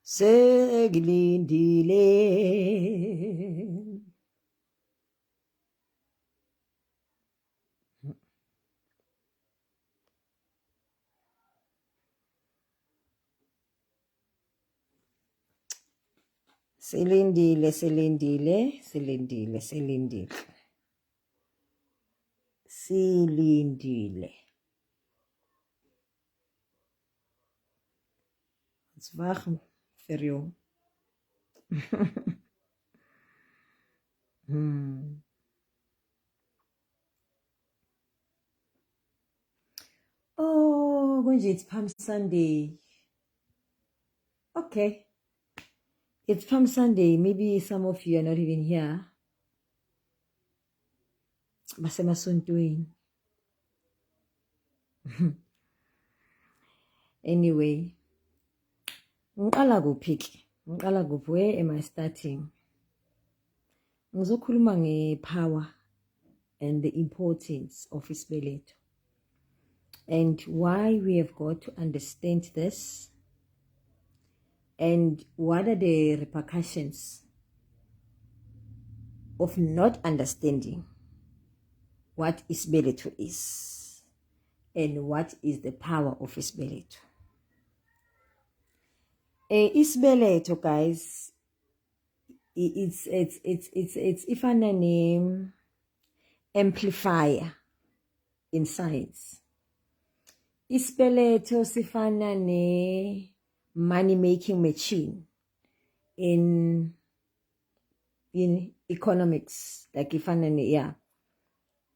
Sengilindile. Silindile. It's warm for you. Oh, it's Palm Sunday. Okay. It's Palm Sunday. Maybe some of you are not even here. Anyway. Where am I starting? Ngizokhuluma nge-power and the importance of isibeletho. And why we have got to understand this. And what are the repercussions of not understanding what isibeletho is and what is the power of isibeletho. Isibeletho, guys, it's if I name amplifier in science. Isibeletho sifana ne money making machine in economics, like ifana ne, yeah,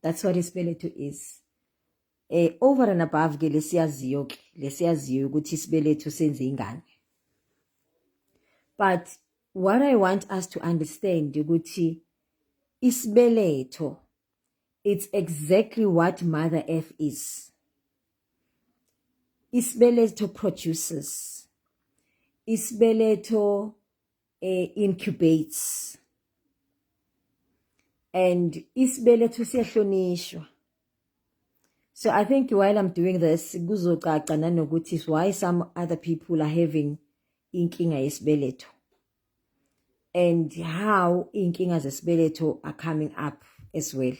that's what isibeletho is. Over and above ke lesiyaziyo ukuthi isibeletho senze ingane. But what I want us to understand ukuthi isibeletho, it's exactly what Mother Earth is. Isibeletho produces. Isibeletho incubates. And isibeletho siyahlonishwa. So I think while I'm doing this, kuzocaca nanokuthi why some other people are having inkinga yesibeletho. And how inkinga zesibeletho are coming up as well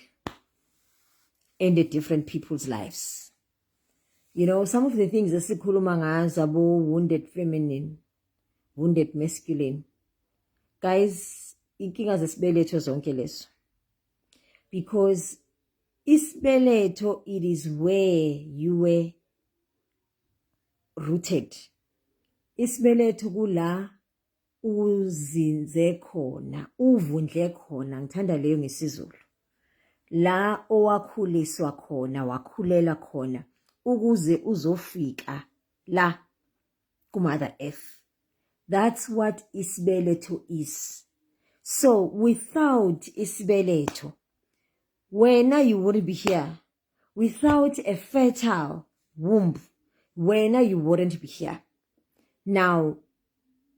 in the different people's lives. You know, some of the things esikhuluma ngazo abo wounded feminine, wounded masculine. Guys, inkinga zesibeletho zonke lezo. Because isibeletho, it is where you were rooted. Isibeletho kula uzinze khona, uvundle khona, ngithanda leyo ngesizulu. La owakhuliswa khona, wakhulela khona, ukuze uzofika la kuMother Earth. That's what isibeletho is. So without isibeletho, wena you wouldn't be here. Without a fertile womb, wena you wouldn't be here. Now,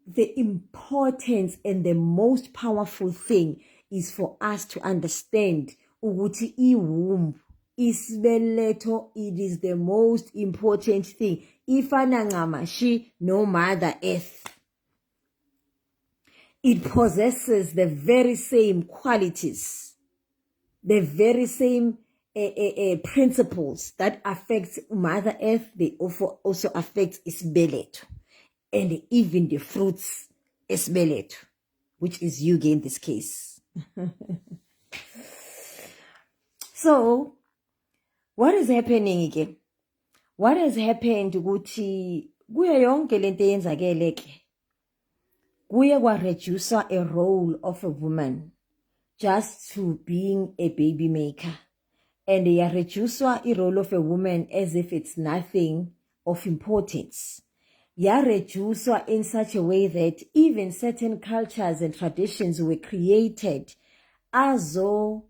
the importance and the most powerful thing is for us to understand ukuthi womb, isibeletho, it is the most important thing. Ifana ncama she no Mother Earth. It possesses the very same qualities, the very same principles that affect Mother Earth. They also affect isibeletho. And even the fruits isibeletho, which is you in this case. So, what is happening again? What has happened ukuthi kuyo yonke lento eyenzakele ke kuye kwa reduce a role of a woman just to being a baby maker, and ya reduce a role of a woman as if it's nothing of importance. Ya reduce in such a way that even certain cultures and traditions were created azo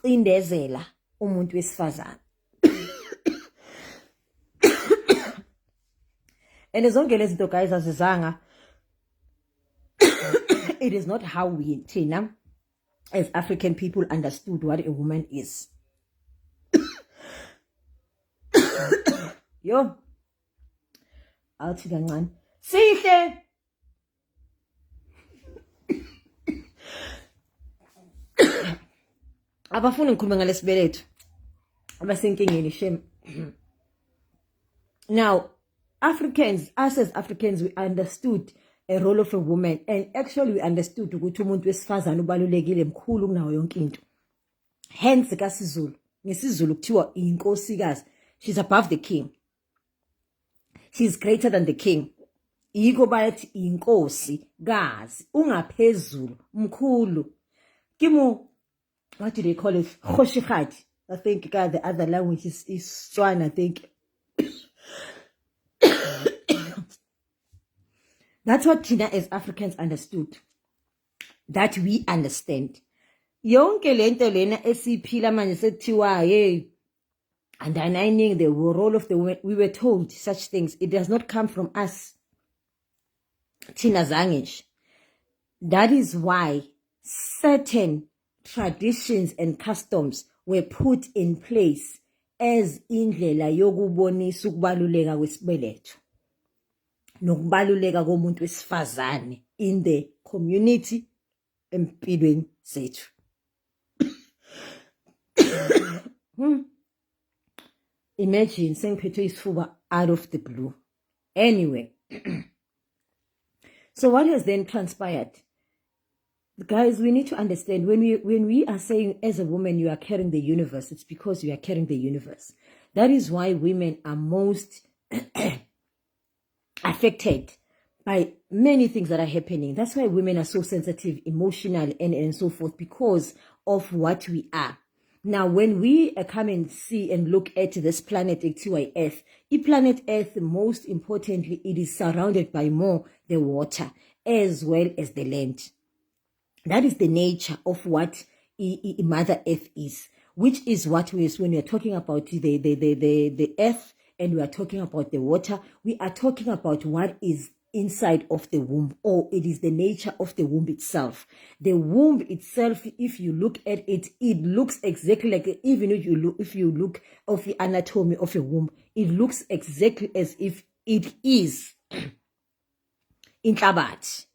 indezela umuntu wesifazane. And zonke lezi zinto guys azizanga. It is not how we Tina as African people understood what a woman is. Yo. Awuthi kancane. Sihle. abafuna ngikhuluma ngalesibeletho abasenkingeni shame. Now us as Africans, we understood a role of a woman, and actually we understood ukuthi umuntu wesifazane ubalulekile mkhulu kunayo yonke into. Hence kaSizulu, ngesizulu kuthiwa inkosikazi, she's above the king, she's greater than the king. Yiko bathi inkosi kazi, ungaphezulu, mkhulu. Kimu, what do they call it? Khoshikhathi. I think the other language is Swan, I think. That's what Tina as Africans understood. That we understand. Yonke lento lena esiphila manje sethiwa hey underlining the role of the women, we were told such things. It does not come from us. Tina zangish. That is why certain traditions and customs were put in place as indlela yokubonisa ukubaluleka kwesibeletho nokubaluleka komuntu wesifazane in the community empilweni zethu. Imagine sengiphethwe isifuba out of the blue. Anyway, so what has then transpired? Guys, we need to understand when we are saying as a woman you are carrying the universe, it's because you are carrying the universe. That is why women are most affected by many things that are happening. That's why women are so sensitive, emotional, and so forth, because of what we are. Now, when we come and see and look at this planet, Earth, planet Earth, most importantly, it is surrounded by more the water as well as the land. That is the nature of what Mother Earth is, which is what we, when we are talking about the earth and we are talking about the water, we are talking about what is inside of the womb, or it is the nature of the womb itself. The womb itself, if you look at it, it looks exactly like, even if you look of the anatomy of a womb, it looks exactly as if it is inhlabathi.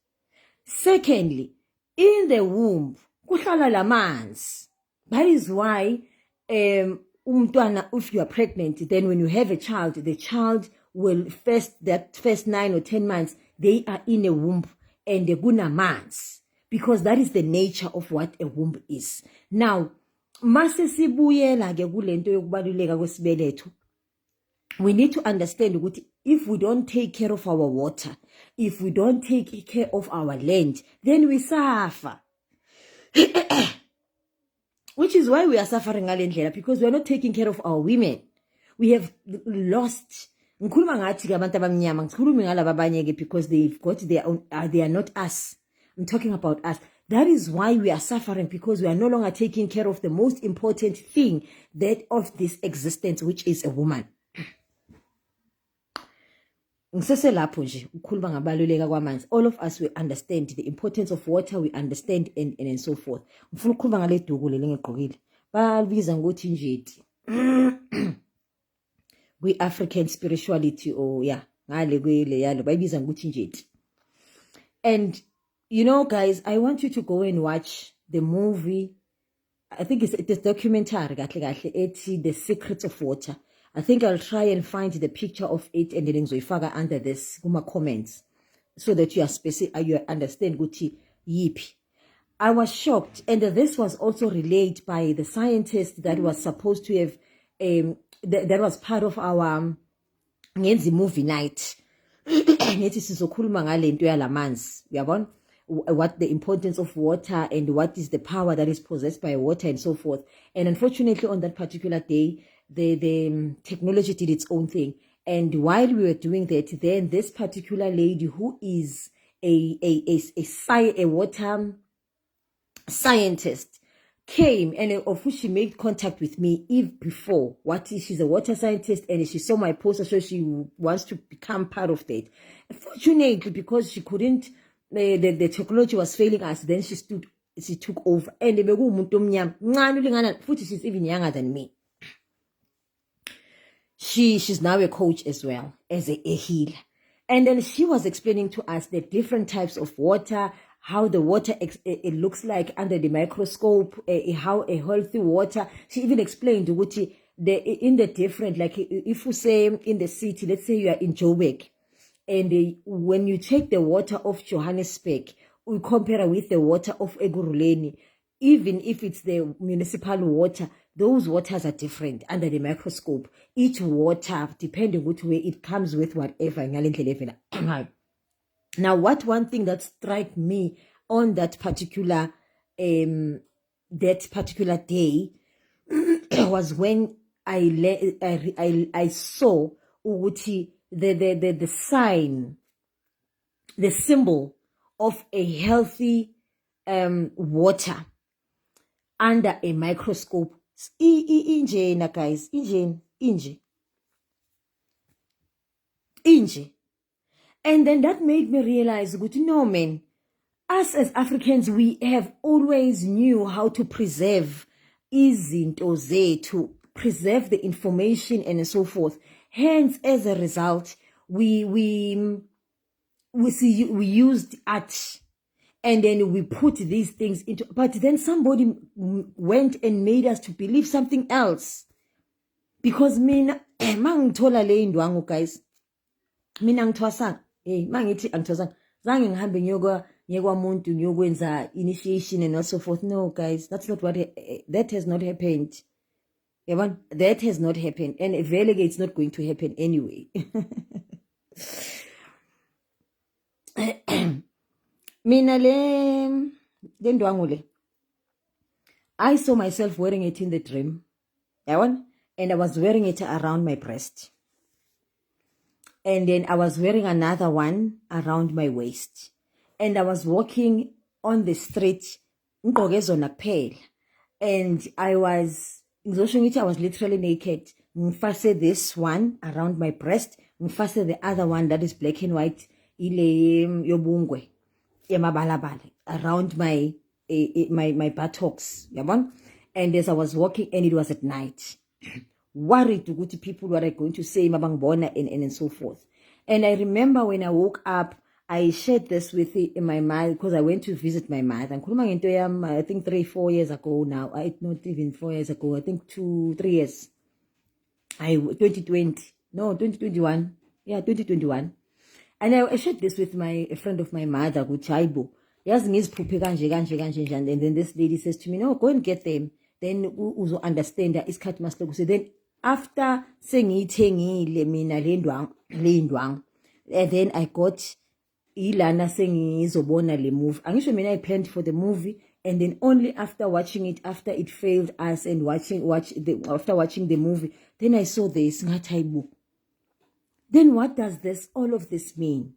Secondly, in the womb, kuhlala lamanzi. That is why, umntwana, if you are pregnant, then when you have a child, the child will that first 9 or 10 months, they are in a womb and they kunamanzi, because that is the nature of what a womb is. Now, mase sibuyela ke kulento yokubaluleka kwesibeletho, we need to understand ukuthi if we don't take care of our water, if we don't take care of our land, then we suffer. Which is why we are suffering ngalendlela, because we are not taking care of our women. We have lost. Ngikhuluma ngathi ke abantu abamnyama, ngikhuluma ngalabo abanye ke because they've got their own, they are not us. I'm talking about us. That is why we are suffering, because we are no longer taking care of the most important thing that of this existence, which is a woman. Ngiseselapho nje ukukhuluma ngabaluleka kwamanzi. All of us, we understand the importance of water, we understand and so forth. Ngifuna ukukhuluma ngale duku leli ngigqokile. Balibiza ngokuthi njeti. We African spirituality, or yeah, ngale kwele yalo bayibiza ngokuthi njeti. And you know, guys, I want you to go and watch the movie. I think it's a documentary kahle kahle ethi The Secrets of Water. I think I'll try and find the picture of it and then ngizoyifaka under this kuma comments so that you are specific, you understand ukuthi yipi. I was shocked, and this was also relayed by the scientist that was supposed to have that was part of our ngenzi movie night. Ngithi sizokhuluma ngalento yalamanzi, uyabona, what the importance of water and what is the power that is possessed by water and so forth. And unfortunately, on that particular day, the technology did its own thing. And while we were doing that, then this particular lady who is a water scientist came, and of which she made contact with me even before. She's a water scientist, and she saw my poster, so she wants to become part of that. Fortunately, because she couldn't, the technology was failing us, then she took over. And she's even younger than me. She's now a coach as well as a healer. And then she was explaining to us the different types of water, how the water it looks like under the microscope, how a healthy water. She even explained what in the different, like if you say in the city, let's say you are in Joburg, and when you take the water of Johannesburg, we compare with the water of Eguruleni, even if it's the municipal water, those waters are different under the microscope. Each water, depending which way it comes with whatever. Now, one thing that struck me on that particular day was when I saw the sign, the symbol of a healthy water under a microscope. Inje, guys, inje. And then that made me realize, no, man, us as Africans, we have always knew how to preserve to preserve the information and so forth. Hence, as a result, we used art, and then we put these things into, but then somebody went and made us to believe something else. Because mina, mangithola le indwangu, guys, mina ngithwasa, mangithi angithwasa, zange ngihambe ngiyekwa muntu ngiyokwenza initiation and so forth. No, guys, that's not what, that has not happened. That has not happened, and it's not going to happen anyway. Mina le ndwangu le, I saw myself wearing it in the dream, and I was wearing it around my breast, and then I was wearing another one around my waist, and I was walking on the street, and I was literally naked. Ngifase this one around my breast, ngifase the other one that is black and white, ile yobungwe, around my buttocks, and as I was walking, and it was at night, worried to go to people what are going to say, and so forth. And I remember when I woke up, I shared this with my mother, because I went to visit my mother. I think 3-4 years ago now. Not even 4 years ago. I think 2-3 years. 2021. Yeah, 2021. And I shared this with a friend of my mother, Guchaibo. And then this lady says to me, no, go and get them. Then uzo understand that it's cut master. Then after saying and then I got Ilana saying izobona le movie. Angisho mina I planned for the movie, and then only after watching it, after it failed us, and after watching the movie, then I saw this ngataibu. Then what does all of this mean?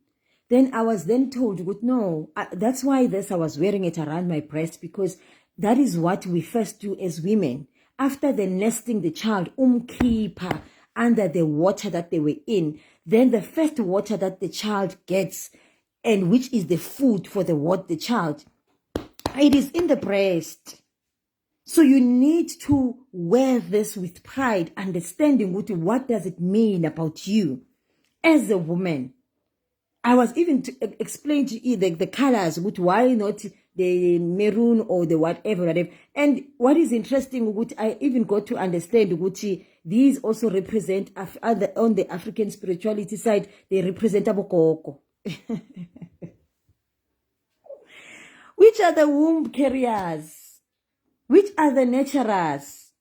Then I was then told, no, that's why I was wearing it around my breast, because that is what we first do as women. After the nesting the child, keeper under the water that they were in, then the first water that the child gets, and which is the food for the child, it is in the breast. So you need to wear this with pride, understanding what does it mean about you as a woman. I was even to explain to you the colors, why not the maroon or the whatever. And what is interesting, I even got to understand, these also represent, on the African spirituality side, they represent abokoko. Which are the womb carriers? Which are the nurturers?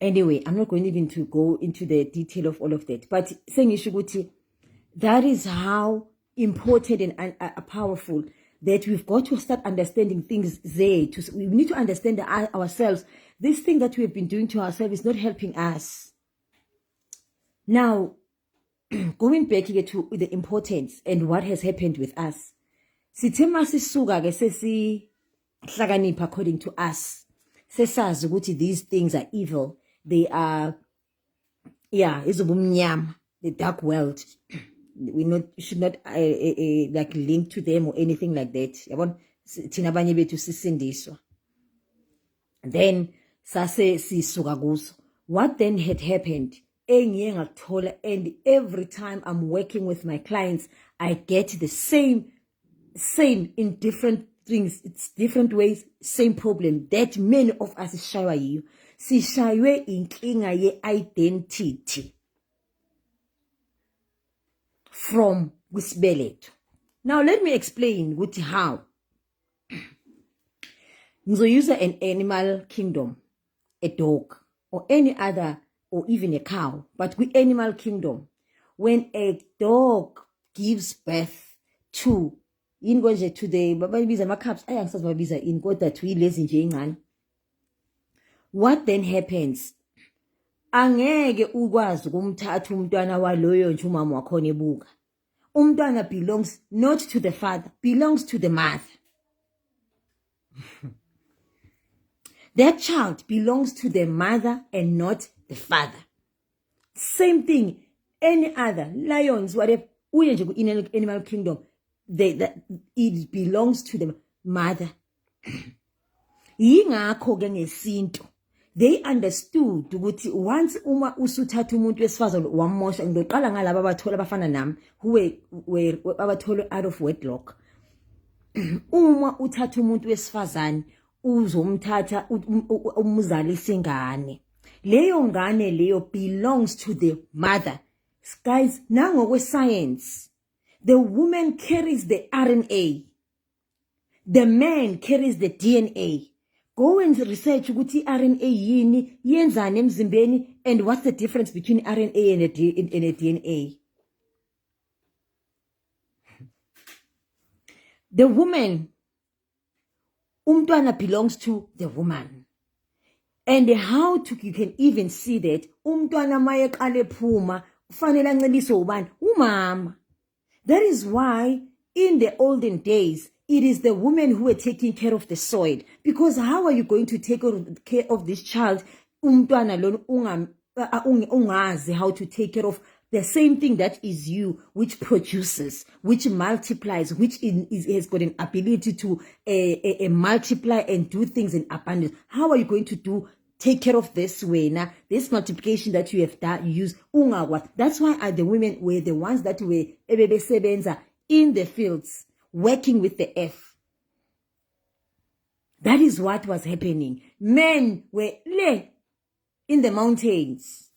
Anyway, I'm not going even to go into the detail of all of that. But saying Ishuguti, that is how important and powerful that we've got to start understanding things there. We need to understand ourselves. This thing that we have been doing to ourselves is not helping us. Now, going back to the importance and what has happened with us. According to us, these things are evil. They are, the dark world. We should not like link to them or anything like that. Then what then had happened? And every time I'm working with my clients, I get the same in different things. It's different ways, same problem that many of us shaywa yiyo. Sishaywe inkinga ye-identity from kwisbeletho. Now let me explain ukuthi how. Use an animal kingdom, a dog or any other, or even a cow, but with animal kingdom, when a dog gives birth to the what then happens? Angeke ukwazi ukumthatha umntwana waloyo nje umama wakhona ebuka. Umntwana belongs not to the father, belongs to the mother. That child belongs to the mother and not the father. Same thing, any other, lions, whatever, in an animal kingdom, it belongs to the mother. They understood ukuthi once uma usuthatha umuntu wesifazane wamosha, ngiqala ngalabo abathola abafana nami who were abathola out of wedlock. Uma uthatha umuntu wesifazane uzomthatha umuzalisa ingane, leyo ngane leyo belongs to the mother. Guys, nangokwe science, the woman carries the RNA, the man carries the DNA. Go and research ukuthi RNA yini, yenzani emzimbeni, and what's the difference between RNA and a DNA. The woman, umntwana belongs to the woman. And how you can even see that umntwana maye qale phuma ufanele anceliswe ubani? Umama. That is why in the olden days it is the women who were taking care of the soil, because how are you going to take care of this child umntwana lona ungazi how to take care of the same thing that is you, which produces, which multiplies, which has got an ability to multiply and do things in abundance. How are you going to take care of this way now? This multiplication that you have used, that's why the women were the ones that were in the fields, working with the earth. That is what was happening. Men were in the mountains.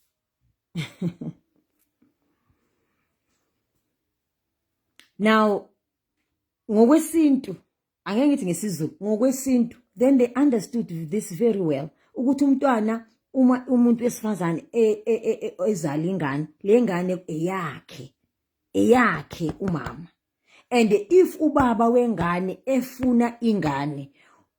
Now, ngokwesintu, angeke ngithi ngesizulu, ngokwesintu, then they understood this very well. Ukuthi umntwana uma umuntu wesifazane ezala ingane, le ngane eyakhe umama. And if ubaba wengane efuna ingane,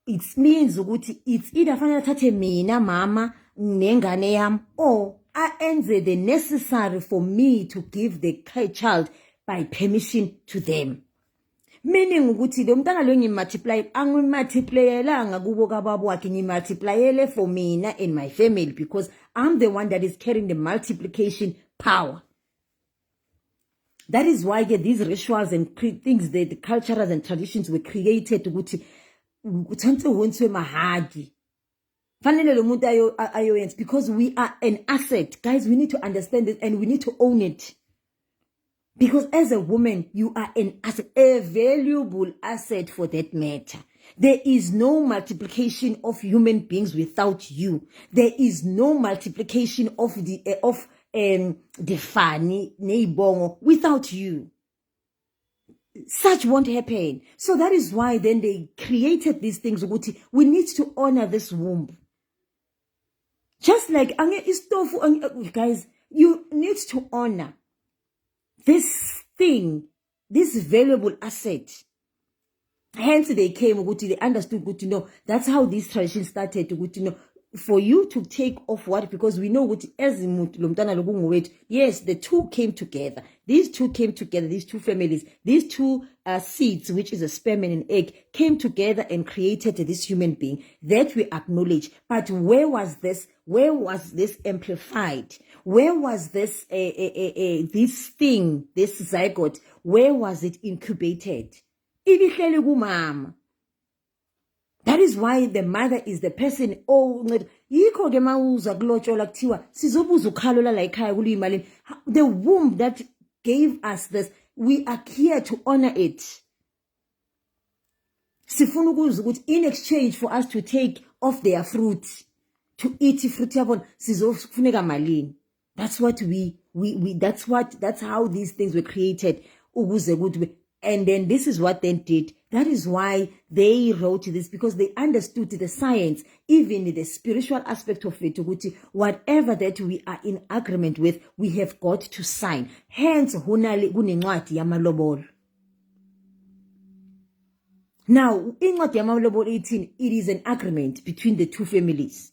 it means ukuthi it's either fanele athathe mina mama nengane yami, or aenze the necessary for me to give the child by permission to them. Meaning ukuthi lo mntana lo ngimultiply, angimultiplyelanga kubo kababa wakhe, ngimultiplyele for mina and my family, because I'm the one that is carrying the multiplication power. That is why these rituals and things, the cultures and traditions were created ukuthi uthanse wonswe mahagi. Fanele lo muntu ayoyenza, because we are an asset. Guys, we need to understand it and we need to own it. Because as a woman, you are an asset, a valuable asset for that matter. There is no multiplication of human beings without you. There is no multiplication of the fani neibongo without you. Such won't happen. So that is why then they created these things. We need to honor this womb. Just like guys, you need to honor this thing, this valuable asset. Hence they came, they understood, that's how this tradition started, for you to take off what, because we know yes, the two came together. These two came together, these two families, these two seeds, which is a sperm and an egg, came together and created this human being that we acknowledge. But where was this? Where was this amplified? Where was this this thing, this zygote? Where was it incubated? That is why the mother is the person. The womb that gave us this we are here to honor it. Sifuna ukuzwa ukuthi in exchange for us to take off their fruit, to eat fruit yabona, sizofuneka malini. That's what that's how these things were created. And then this is what they did. That is why they wrote this, because they understood the science, even the spiritual aspect of it. Whatever that we are in agreement with, we have got to sign. Hence, kunencwadi yamalobolo. Now, incwadi yamalobolo 18, it is an agreement between the two families.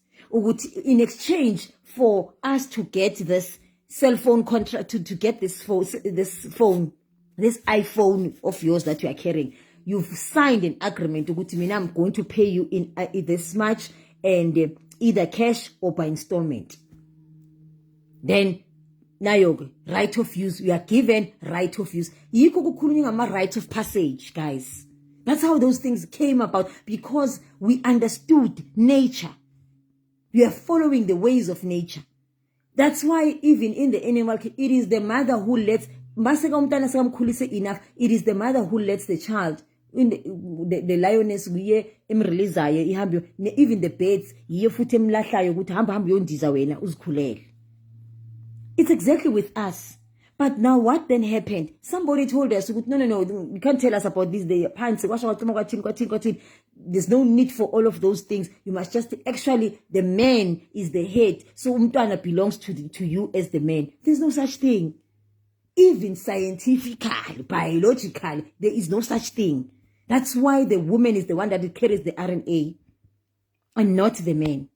In exchange for us to get this cell phone contract, to get this phone, this iPhone of yours that you are carrying, you've signed an agreement. I'm going to pay you in this much, and either cash or by installment. Then, nayoke, right of use. You are given right of use. Right of passage, guys. That's how those things came about, because we understood nature. We are following the ways of nature. That's why even in the animal, it is the mother who lets enough. It is the mother who lets the child. In the lioness, even the birds, it's exactly with us. But now what then happened? Somebody told us, no, you can't tell us about this. There's no need for all of those things. You must just, actually, the man is the head. So umntwana belongs to you as the man. There's no such thing. Even scientifically, biologically, there is no such thing. That's why the woman is the one that carries the RNA and not the man.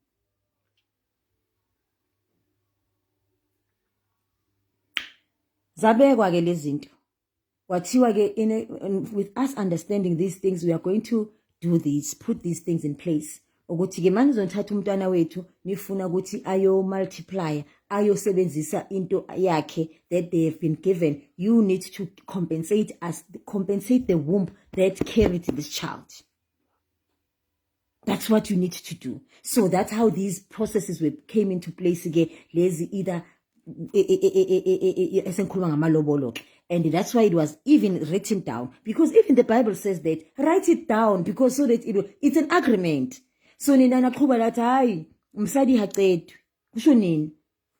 With us understanding these things, we are going to do this, put these things in place. Ukuthi ke manje uzothatha umntwana wethu nifuna ukuthi ayo multiply, ayo sebenzisa into yakhe that they have been given. You need to compensate the womb that carried this child. That's what you need to do. So that's how these processes came into place again. Lazy either and that's why it was even written down, because even the Bible says that write it down, because so that it's an agreement. So nina naqhuba lathi hayi umsadi haqedwe kusho nini?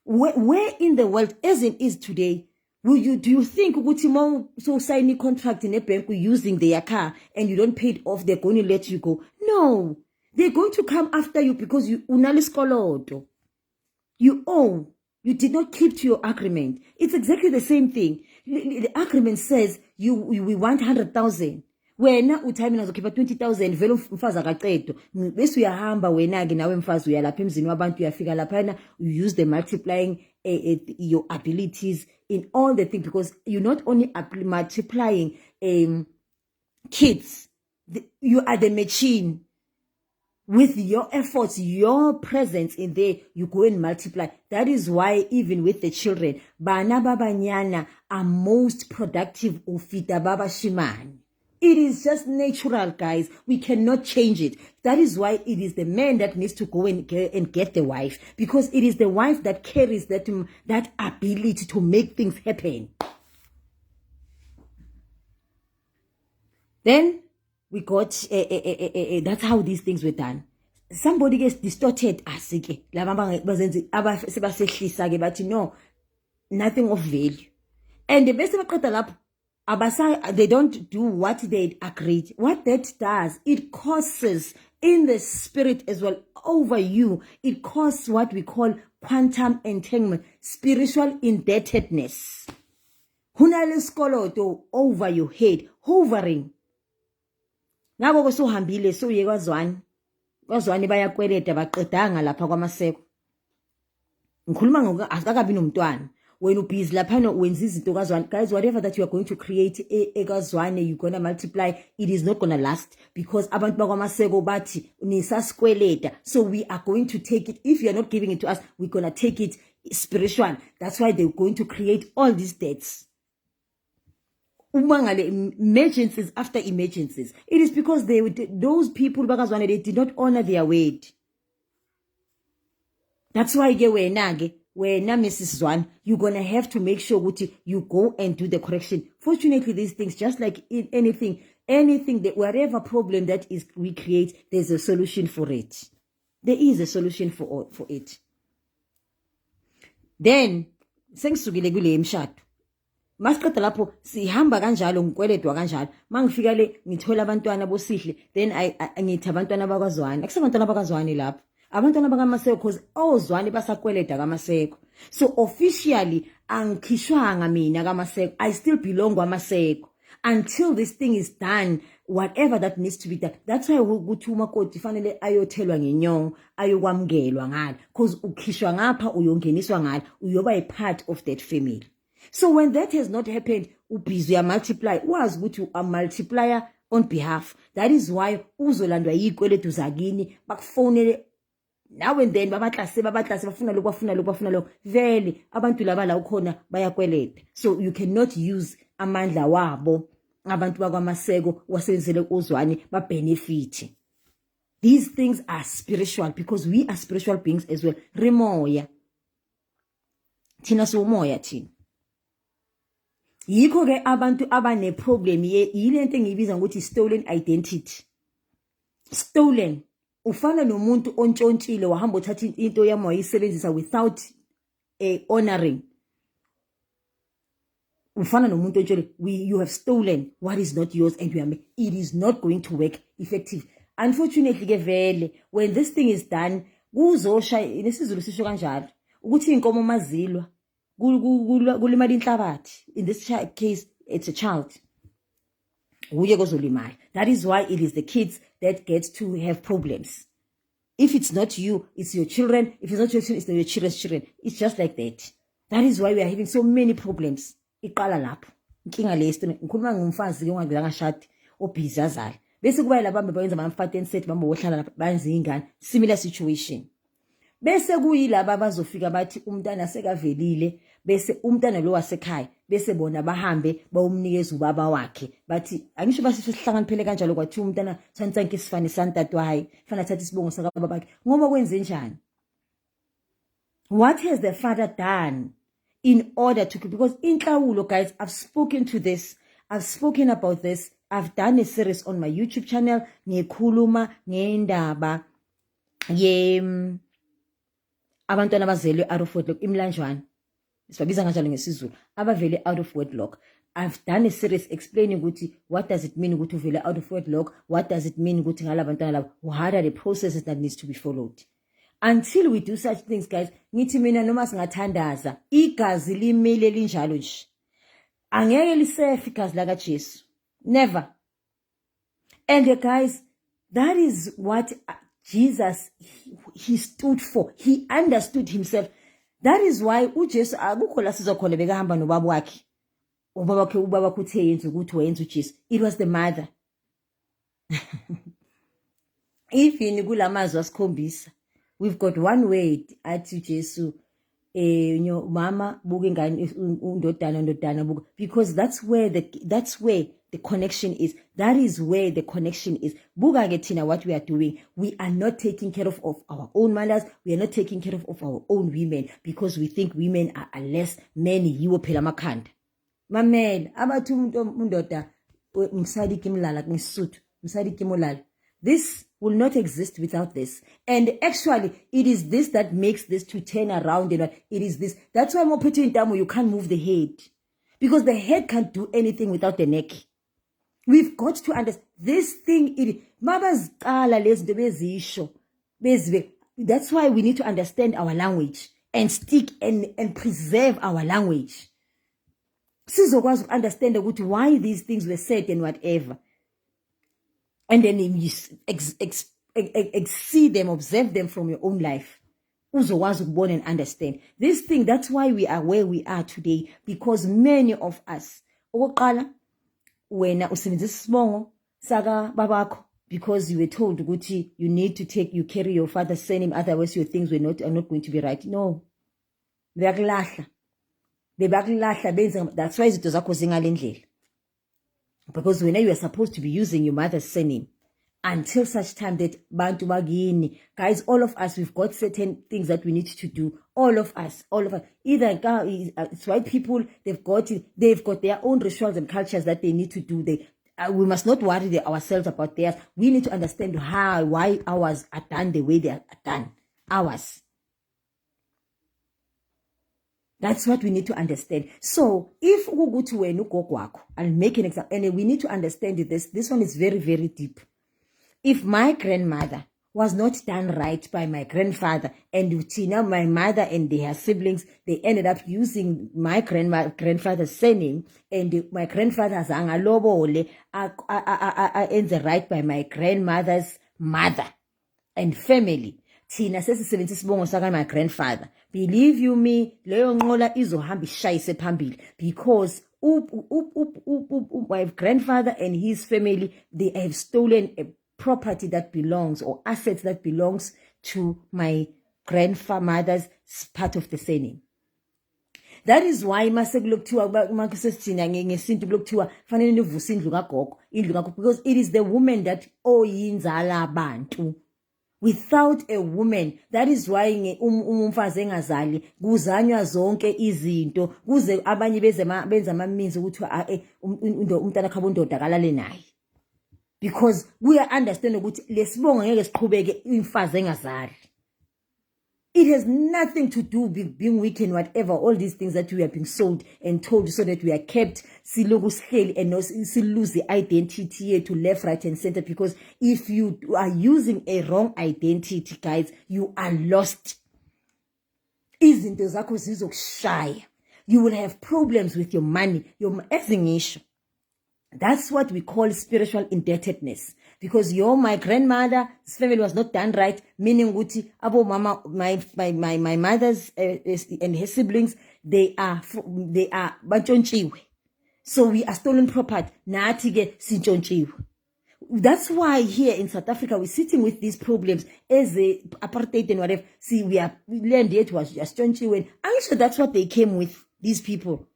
Where in the world, as it is today, do you think ukuthi so sign a contract in a bank using their car and you don't pay it off, they're going to let you go? No, they're going to come after you because you unaliskolodo. You owe. You did not keep to your agreement. It's exactly the same thing. The agreement says we want 100,000. Wena uthami nazokhipha 20,000 vele umfazi akaqedwa. Bese uyahamba wena ke nawe mfazi uyalapha emzini wabantu uyafika lapha, you use the multiplying your abilities in all the things, because you're not only multiplying kids, you are the machine. With your efforts, your presence in there, you go and multiply. That is why even with the children, bana babanyana are most productive ufita baba shimani. It is just natural, guys. We cannot change it. That is why it is the man that needs to go and get the wife, because it is the wife that carries that ability to make things happen. Then we got, that's how these things were done. Somebody gets distorted, no, nothing of value. And the best they don't do what they agreed. What that does, it causes in the spirit as well over you. It causes what we call quantum entanglement, spiritual indebtedness. Over your head, hovering. Ngabo sohambile so yekwazwani bayakweleta baqedanga lapha kwamaseko. Ngikhuluma ngoku asikabi nomntwana, wena ubhizi lapha wenza izinto kazwani. Guys, whatever that you are going to create ekazwane, you're going to multiply, it is not going to last, because abantu bakwamaseko bathi nisasikweleta, so we are going to take it. If you are not giving it to us, we're going to take it spiritual. That's why they're going to create all these debts. Emergencies after emergencies. It is because those people they did not honor their word. That's why wena Mrs. Zwan, you're gonna have to make sure that you go and do the correction. Fortunately, these things, just like in anything that whatever problem that is we create, there's a solution for it. There is a solution for it. Then sengisukile kule emshado. Masiqeda lapho sihamba kanjalo ngikweledwa kanjalo. Mangifika le ngithola abantwana bosihle, then ngithi abantwana bakwaZwane. Akusabantwana bakwaZwane lapho. Abantwana bakaMaseko because ozwane basakweleda kaMaseko. So officially angikhishwanga mina kaMaseko. I still belong kwaMaseko until this thing is done, whatever that needs to be done. That's why ukuthi umakoti fanele ayothelwa ngenyongo, ayokwamkelwa ngalo because ukhishwa ngapha uyongeniswa ngalo, uyoba a part of that family. So when that has not happened, ubhizi multiply, wazi ukuthi a multiplier on behalf. That is why uzolandwa yikweletu zakini bakufonele now and then babatlase bafuna lokho vele abantu laba la ukhona bayakweleta. So you cannot use amandla wabo abantu bakwaMaseko wasenzele uZwane ba benefit. These things are spiritual because we are spiritual beings as well. Remoya thina somoya thina. Yikho ke abantu abane problem yilento engibiza ngokuthi stolen identity. Stolen ufana nomuntu ontshontshile wahamba uthatha into yami wayisebenzisa without honoring. Ufana nomuntu ontshontshile, you have stolen what is not yours and it is not going to work effective. Unfortunately ke vele when this thing is done kuzosha nesizulu sisho kanjalo ukuthi inkomo mazilwa kulimala inhlabathi. In this case it's a child. That is why it is the kids that get to have problems. If it's not you, it's your children. If it's not your children, it's your children's children. It's just like that. That is why we are having so many problems. Iqala lapho. Inkinga lesto ngikhuluma ngomfazi ke ongazange ashade obhizi azali. Bese kuba labambe bayenza ama-fattened set bamba wohlala lapha banze ingane. Similar situation. Bese kuyilaba abazofika bathi umntana sekavelile bese umntana lo wasekhaya bese bona bahambe bawumnikeza ubaba wakhe bathi angisho basihlanganiphele kanjalo kwathi umntana santsake isifani santatwaye fana thatha isibongo saka baba bakhe ngoba kwenze njani. What has the father done in order to, because inhlawulo guys, I've spoken to this, I've spoken about this, I've done a series on my YouTube channel ngikhuluma ngendaba abantwana abazelwe out of wedlock imlanjwana sibabiza kanjalo ngesizulu abavele out of wedlock. I've done a series explaining ukuthi what does it mean ukuthi uvele out of wedlock, what does it mean ukuthi ngalabantwana labo, what are the processes that needs to be followed. Until we do such things guys, ngithi mina noma singathandaza igazi limile linjalo nje angeke lisefe igazi laka Jesu, never. And guys, that is what Jesus, he stood for. He understood himself. That is why uJesu akukho la sizokhona bekahamba nobaba wakhe. Ubaba kuthe yenza ukuthi wenza uJesu. It was the mother. Even kulamazwi asikhombisa, we've got one word athi uJesu mama buka ingane undodana buka, because that's where the connection is. That is where the connection is. Buka ke thina what we are doing. We are not taking care of our own mothers. We are not taking care of our own women because we think women are less. Men yiwo phela amakhanda. Mamela abathi umuntu undoda umsadi kimlala ngisuthu umsadi kimolala. This will not exist without this. And actually, it is this that makes this to turn around. And it is this. That's why more in Tamu, you can't move the head. Because the head can't do anything without the neck. We've got to understand this thing. That's why we need to understand our language and stick and preserve our language. Sizokwazi understand why these things were said and whatever. And then you see them, observe them from your own life. Uzokwazi ukubona and understand. This thing, that's why we are where we are today. Because many of us, okokuqala, wena usebenzisa isibongo saka babakho because you were told ukuthi you carry your father's surname, otherwise your things are not going to be right. No. Bebakulahla benza. That's why izinto zakho zingale ndlela. Because when you are supposed to be using your mother's surname, until such time that bantu bagini, guys, all of us, we've got certain things that we need to do. All of us. Either it's white people, they've got their own rituals and cultures that they need to do. We must not worry ourselves about theirs. We need to understand why ours are done the way they are done. Ours. That's what we need to understand. So, if we go to Wenukogwako, I'll make an example, and we need to understand this. This one is very, very deep. If my grandmother was not done right by my grandfather, and Tina, my mother and their siblings, they ended up using my grandfather's surname, and my grandfather's angalobole ends right by my grandmother's mother and family. Tina sesisebenzisa isibongo saka my grandfather. Believe you me, leyo nqola izohamba ishayise phambili, because my grandfather and his family, they have stolen a property that belongs, or assets that belongs to my grandmother's part of the surname. That is why because it is the woman that oyinzala abantu. Without a woman, that is why umfazi engazali kuzanywa zonke izinto kuze abanye benza amaminzi ukuthi umntana khabo ndoda kalale naye, because we understand ukuthi lesibongo ngeke siqhubeke imfazi engazali. It has nothing to do with being weak and whatever, all these things that we have been sold and told so that we are kept siloku sihleli and lose the identity to left, right and center, because if you are using a wrong identity, guys, you are lost. Izinto zakho zizokushaya. You will have problems with your money, your issue. That's what we call spiritual indebtedness. Because my grandmother's family was not done right, meaning Guti, Abo Mama, my mother's and her siblings, they are banchonchiwe. So we are stolen property. Naatige sinchonchiwe. That's why here in South Africa we're sitting with these problems as a apartheid and whatever. See, we learned it was just chonchiwe. I'm sure that's what they came with, these people.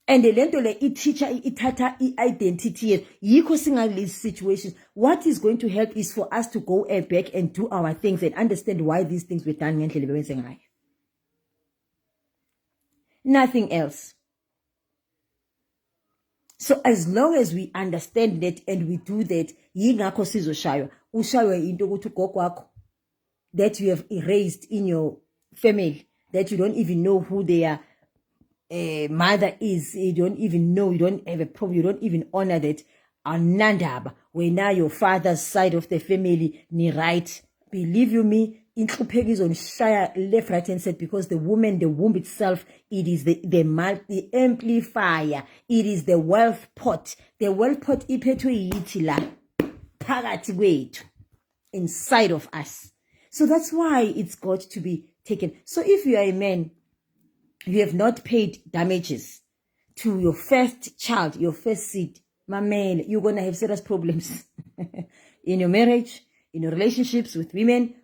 And the lento teacher itata identity yiko single these situations. What is going to help is for us to go back and do our things and understand why these things were done. Nothing else. So as long as we understand that and we do that, yingakho sizoshayo ushayo into ukuthi gogo wakho that you have erased in your family, that you don't even know who they are. Mother is, you don't even know, you don't have a problem, you don't even honor that. Anandaba, when now your father's side of the family ni right. Believe you me, inhlupheko is on shire left, right, and center, because the woman, the womb itself, it is the amplifier, it is the wealth pot. The wealth pot iphethwe yithi la phakathi kwethu, inside of us. So that's why it's got to be taken. So if you are a man, you have not paid damages to your first child, your first seed, my man, you're going to have serious problems in your marriage, in your relationships with women,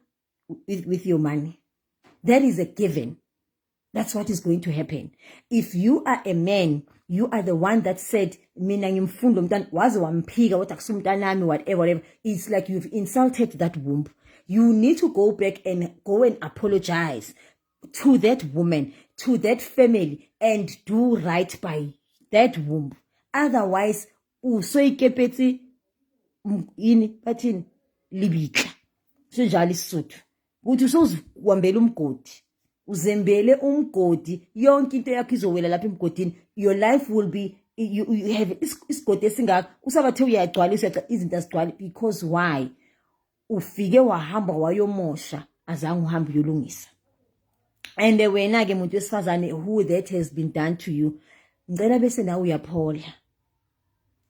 with your money. That is a given. That's what is going to happen. If you are a man, you are the one that said, whatever. It's like you've insulted that womb. You need to go back and apologize to that woman, to that family, and do right by that womb. Otherwise, usoikepeti ini patin libitla. Sejali sutu. Uthi sozwambela umgodi. Uzembele umgodi. Yonke into yakho izowela lapha emgodini. Your life will be, you have isigodi esingaka. Usabathe uyagcwalisa izinto azigcwali, because why? Ufike wahamba wayomosha azange uhambe uyolungisa. And wena ke muntu wesifazane who that has been done to you, ngicela bese nawe uyaphola.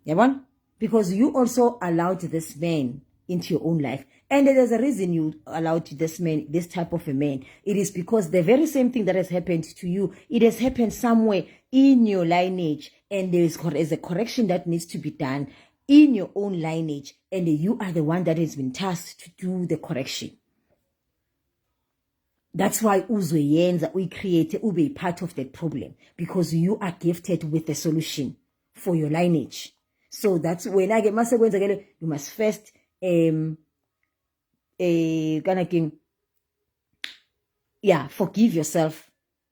Yabona? Because you also allowed this man into your own life. And there's a reason you allowed this man, this type of a man. It is because the very same thing that has happened to you, it has happened somewhere in your lineage, and there is a correction that needs to be done in your own lineage, and you are the one that has been tasked to do the correction. That's why uzoyenza we create ube part of that problem, because you are gifted with the solution for your lineage. So that's when I get you must first forgive yourself.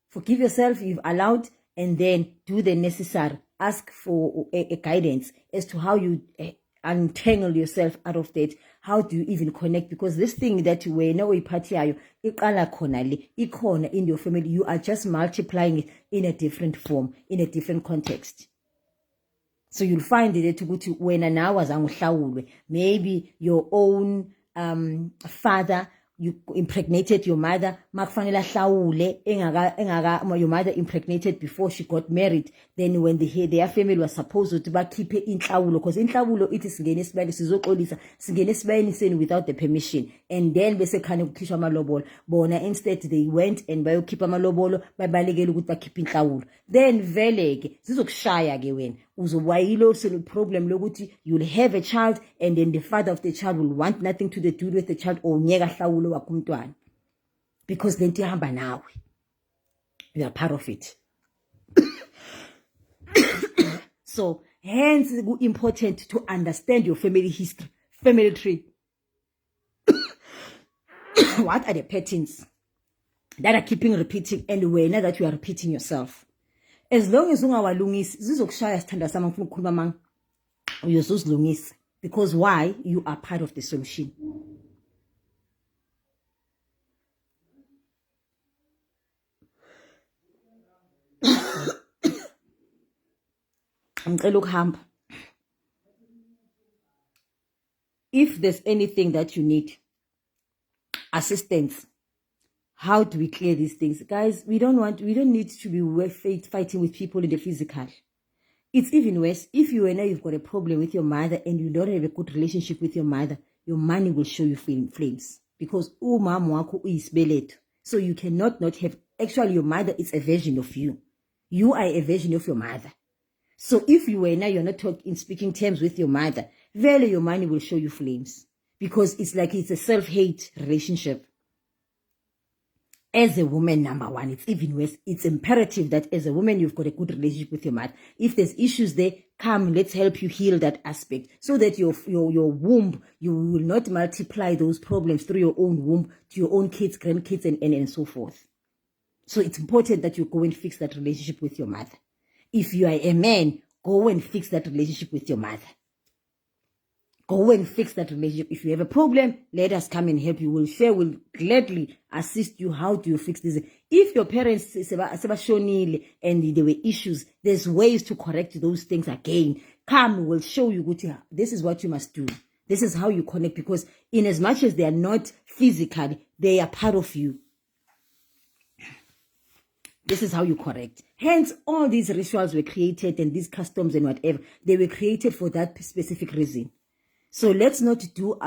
Forgive yourself, you've allowed, and then do the necessary. Ask for a guidance as to how you untangle yourself out of that. How do you even connect? Because this thing that we know in your family, you are just multiplying it in a different form, in a different context. So you'll find that when an hour maybe your own father, you impregnated your mother, your mother impregnated before she got married. Then when their family was supposed to keep it in hlawulo, because in hlawulo it is without the permission, and then bese khane kukhishwa amalobolo. Bona instead they went and bayokhipha amalobolo, babalekela ukuthi bakhiphe inhlawulo. Then vele ke zizokushaya ke wena uzowayilo problem lokuthi you'll have a child, and then the father of the child will want nothing to do with the child, or nyeka hlawulo wakho umntwana, because lento ihamba nawe, you are part of it. So hence it's important to understand your family history, family tree. What are the patterns that are keeping repeating, and when that you are repeating yourself? As long as ungawalungisi zizokushaya sithanda sama ngifuna ukukhuluma manga uyozuzilungisa, because why? You are part of the solution. Ngicela ukuhamba. If there's anything that you need assistance, how do we clear these things? Guys, we don't need to be fighting with people in the physical. It's even worse. If you and you've got a problem with your mother and you don't have a good relationship with your mother, your money will show you flames. Because umama wako eSIBELETHO. So you cannot not have, actually your mother is a version of you. You are a version of your mother. So if you and you're not in speaking terms with your mother, really your money will show you flames. Because it's like it's a self-hate relationship. As a woman, number one, it's even worse. It's imperative that as a woman, you've got a good relationship with your mother. If there's issues there, come, let's help you heal that aspect, so that your womb, you will not multiply those problems through your own womb to your own kids, grandkids, and so forth. So it's important that you go and fix that relationship with your mother. If you are a man, go and fix that relationship with your mother. Go and fix that relationship. If you have a problem, let us come and help you. We'll gladly assist you. How do you fix this? If your parents and there were issues, there's ways to correct those things again. Come, we'll show you. This is what you must do. This is how you connect, because in as much as they are not physically, they are part of you. This is how you correct. Hence, all these rituals were created, and these customs and whatever, they were created for that specific reason. So let's not do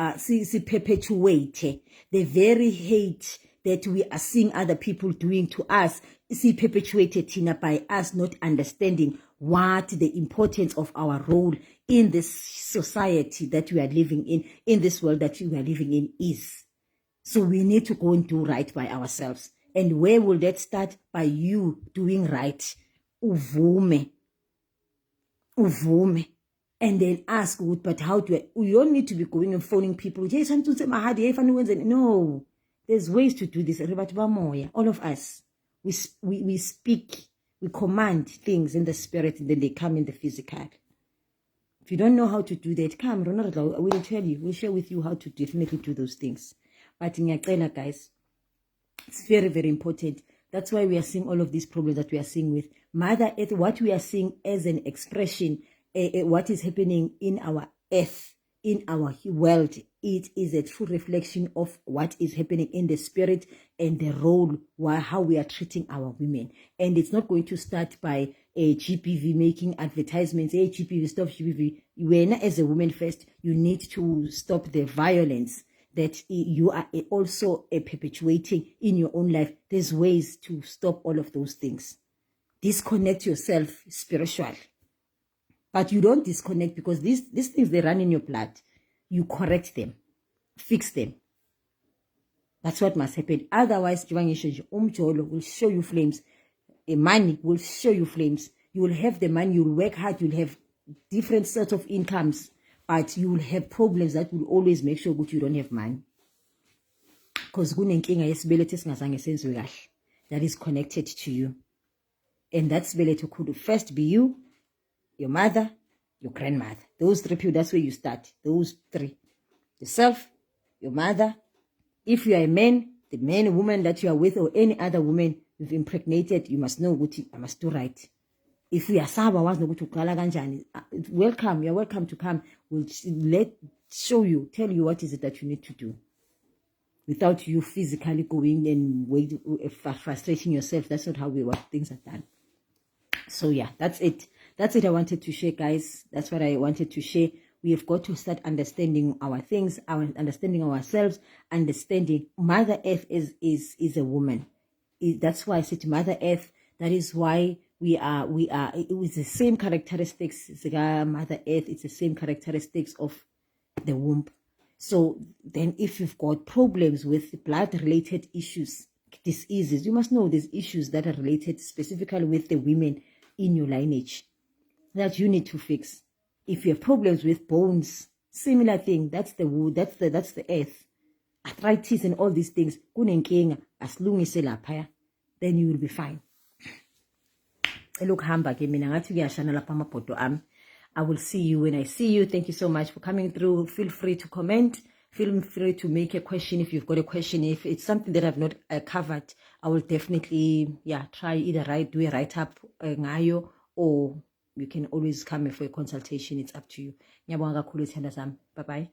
perpetuate the very hate that we are seeing other people doing to us. Perpetuated by us not understanding what the importance of our role in this society that we are living in this world that we are living in is. So we need to go and do right by ourselves. And where will that start? By you doing right. Uvume. And then ask, but how do we don't need to be going and phoning people. No, there's ways to do this. All of us, we speak, we command things in the spirit, and then they come in the physical. If you don't know how to do that, come, we'll tell you, we'll share with you how to definitely do those things. But guys, it's very, very important. That's why we are seeing all of these problems that we are seeing with mother earth. What we are seeing as an expression, what is happening in our earth, in our world, it is a true reflection of what is happening in the spirit and the role, how we are treating our women. And it's not going to start by a GPV making advertisements. Hey, GPV, stop GPV. When as a woman first, you need to stop the violence that you are also perpetuating in your own life. There's ways to stop all of those things. Disconnect yourself spiritually. But you don't disconnect, because these things, they run in your blood. You correct them. Fix them. That's what must happen. Otherwise, umjolo will show you flames. Money will show you flames. You will have the money. You will work hard. You'll have different sorts of incomes. but you will have problems that will always make sure that you don't have money. Because kunenkinga yesibeletho esingazange senziwe kahle that is connected to you. And that sibeletho could first be you, your mother, your grandmother. Those three people, that's where you start. Those three. Yourself, your mother. If you are a man, the man or woman that you are with, or any other woman you've impregnated, you must know what I must do right. If we are saba was no welcome, you're welcome to come. We'll show you, tell you what is it that you need to do. Without you physically going and frustrating yourself. That's not how things are done. So yeah, that's it. That's it I wanted to share, guys. That's what I wanted to share. We have got to start understanding our things, understanding ourselves, understanding Mother Earth is a woman. That's why I said Mother Earth. That is why we are, it was the same characteristics. Mother Earth, it's the same characteristics of the womb. So then if you've got problems with blood-related issues, diseases, you must know there's issues that are related specifically with the women in your lineage that you need to fix. If you have problems with bones, similar thing, that's the wood, that's the earth. Arthritis and all these things, then you will be fine. Look, hamba ke mina ngathi kuyashana lapha amabhodo ami. I will see you when I see you. Thank you so much for coming through. Feel free to comment. Feel free to make a question if you've got a question. If it's something that I've not covered, I will definitely, try either do a write-up ngayo, or you can always come for a consultation. It's up to you. Bye-bye.